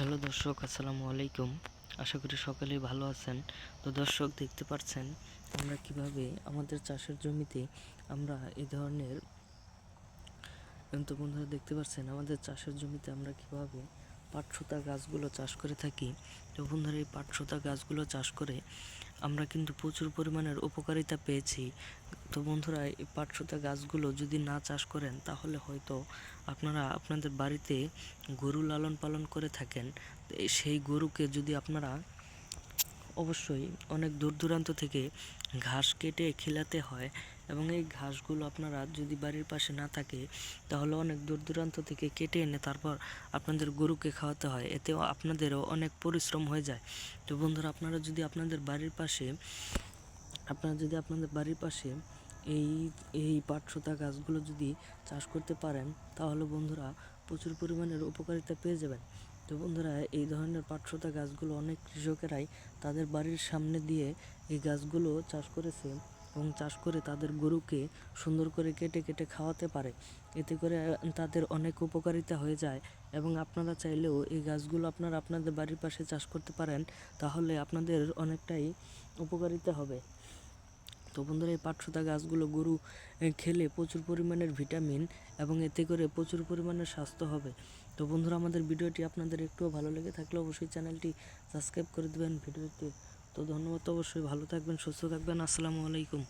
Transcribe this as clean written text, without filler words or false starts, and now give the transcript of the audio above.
Hello দর্শক, আসসালামু আলাইকুম। আশা করি সকলেই ভালো আছেন। তো দর্শক, দেখতে পাচ্ছেন আমরা কিভাবে আমাদের চাষের জমিতে আমরা এই ধরনের বন্ধুরা দেখতে পাচ্ছেন আমাদের চাষের জমিতে আমরা কিভাবে পাটসুতা গাছগুলো চাষ করে থাকি। তো বন্ধুরা, এই পাটসুতা গাছগুলো চাষ করে আমরা কিন্তু প্রচুর পরিমাণের উপকারিতা পেয়েছি। তো বন্ধুরা, এই পাটসুতা গাছগুলো যদি না চাষ করেন তাহলে হয়তো আপনারা আপনাদের বাড়িতে গরু লালন পালন করে থাকেন। সেই গরুকে যদি আপনারা অবশ্যই অনেক দূর দূরান্ত থেকে ঘাস কেটে খিলাতে হয়, এবং এই ঘাসগুলো আপনারা যদি বাড়ির পাশে না থাকে তাহলে অনেক দূর দূরান্ত থেকে কেটে এনে তারপর আপনাদের গরুকে খাওয়াতে হয়। এতেও আপনাদেরও অনেক পরিশ্রম হয়ে যায়। তো বন্ধুরা, আপনারা যদি আপনাদের বাড়ির পাশে এই এই পাটসুতা গাছগুলো যদি চাষ করতে পারেন তাহলে বন্ধুরা প্রচুর পরিমাণের উপকারিতা পেয়ে যাবেন। তো বন্ধুরা, এই ধরনের পাটসুতা গাছগুলো অনেক কৃষকেরাই তাদের বাড়ির সামনে দিয়ে এই গাছগুলো চাষ করেছে, এবং চাষ করে তাদের গরুকে সুন্দর করে কেটে কেটে খাওয়াতে পারে। এতে করে তাদের অনেক উপকারিতা হয়ে যায়, এবং আপনারা চাইলেও এই গাছগুলো আপনারা আপনাদের বাড়ির পাশে চাষ করতে পারেন, তাহলে আপনাদের অনেকটাই উপকারিতা হবে। তো বন্ধুরা, এই পাটসুতা গাছগুলো গরু খেলে প্রচুর পরিমাণের ভিটামিন, এবং এতে করে প্রচুর পরিমাণের স্বাস্থ্য হবে। তো বন্ধুরা, আমাদের ভিডিওটি আপনাদের একটুও ভালো লেগে থাকলে অবশ্যই চ্যানেলটি সাবস্ক্রাইব করে দেবেন ভিডিওতে। তো ধন্যবাদ, অবশ্যই ভালো থাকবেন, সুস্থ থাকবেন। আসসালামু আলাইকুম।